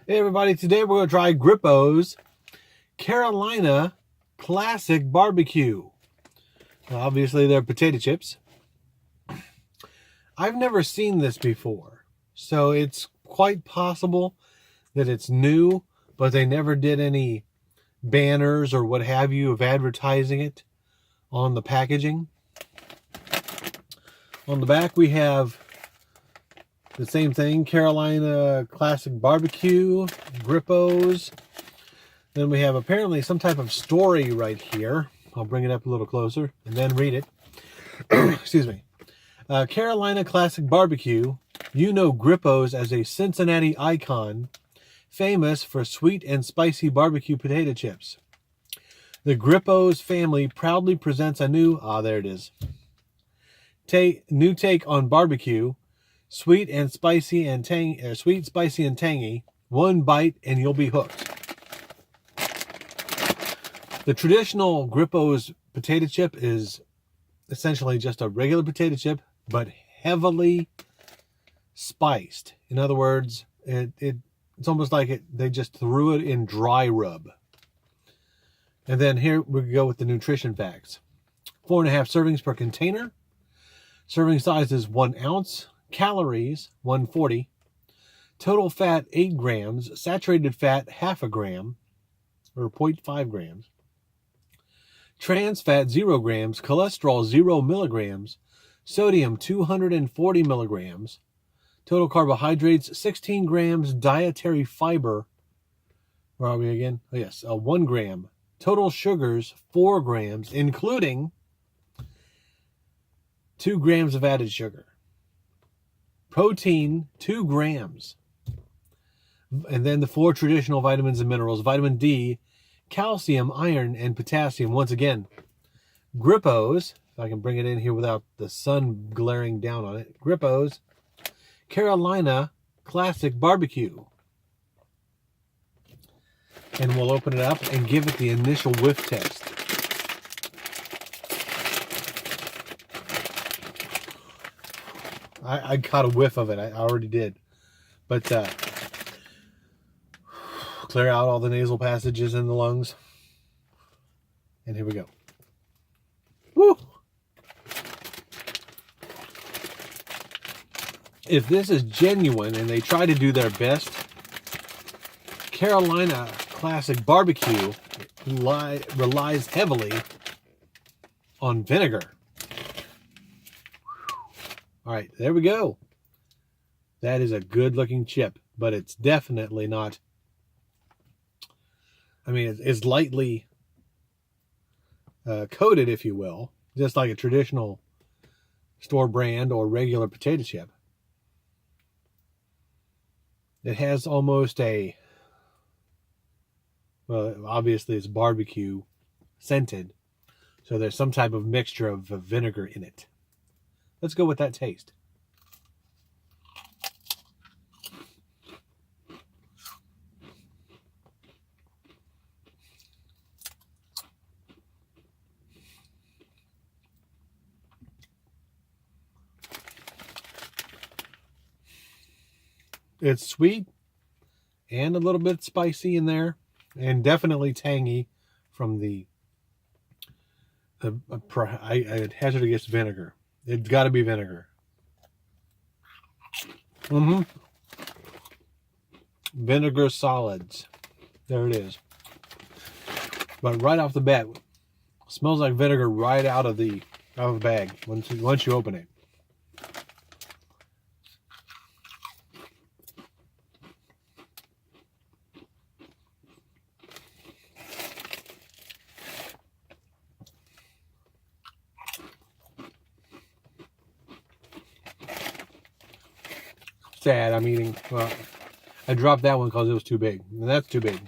Hey everybody, today we're going to try Grippo's Carolina Classic Barbecue. Obviously they're potato chips. I've never seen this before, so it's quite possible that it's new, but they never did any banners or what have you of advertising it on the packaging. On the back we have the same thing, Carolina Classic Barbecue, Grippo's. Then we have apparently some type of story right here. I'll bring it up a little closer and then read it. Excuse me. Carolina Classic Barbecue. You know Grippo's as a Cincinnati icon, famous for sweet and spicy barbecue potato chips. The Grippo's family proudly presents a new, there it is, new take on barbecue. Sweet, spicy, and tangy. One bite and you'll be hooked. The traditional Grippo's potato chip is essentially just a regular potato chip, but heavily spiced. In other words, it's almost like they just threw it in dry rub. And then here we go with the nutrition facts. 4.5 servings per container. Serving size is 1 ounce. Calories, 140. Total fat, 8 grams. Saturated fat, half a gram, or 0.5 grams. Trans fat, 0 grams. Cholesterol, 0 milligrams. Sodium, 240 milligrams. Total carbohydrates, 16 grams. Dietary fiber, where are we again? Oh, yes, 1 gram. Total sugars, 4 grams, including 2 grams of added sugar. Protein, 2 grams. And then the 4 traditional vitamins and minerals. Vitamin D, calcium, iron, and potassium. Once again, Grippo's, if I can bring it in here without the sun glaring down on it. Grippo's Carolina Classic Barbecue. And we'll open it up and give it the initial whiff test. I caught a whiff of it. I already did. But clear out all the nasal passages in the lungs. And here we go. Woo! If this is genuine and they try to do their best, Carolina Classic Barbecue relies heavily on vinegar. All right, there we go. That is a good looking chip, but it's definitely not. I mean, it's lightly coated, if you will, just like a traditional store brand or regular potato chip. It has almost a, well, obviously it's barbecue scented, so there's some type of mixture of vinegar in it. Let's go with that taste. It's sweet and a little bit spicy in there, and definitely tangy from the I'd hazard to guess vinegar. It's got to be vinegar. Vinegar solids. There it is. But right off the bat, smells like vinegar right out of the bag once you open it. Sad, I'm eating. Well, I dropped that one because it was too big. And that's too big.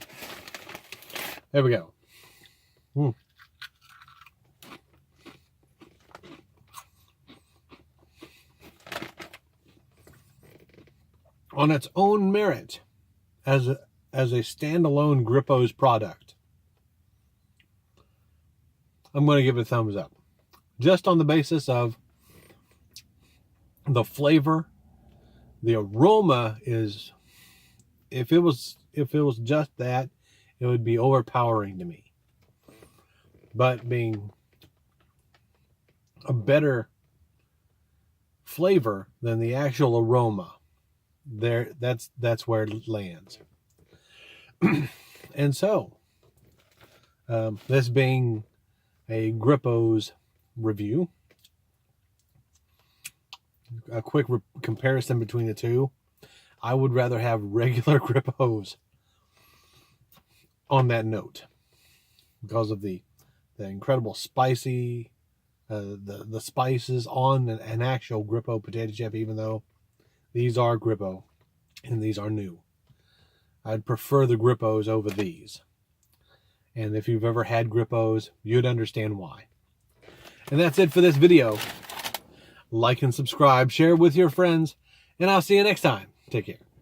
There we go. On its own merit, as a standalone Grippo's product, I'm going to give it a thumbs up. Just on the basis of the flavor. The aroma is, if it was if it was just that, it would be overpowering to me. But being a better flavor than the actual aroma, that's where it lands. And so, this being a Grippo's review, a quick comparison between the two, I would rather have regular Grippos on that note because of the incredible spicy, the spices on an actual Grippo potato chip, even though these are Grippo and these are new. I'd prefer the Grippos over these. And if you've ever had Grippos, you'd understand why. And that's it for this video. Like and subscribe, share with your friends, and I'll see you next time. Take care.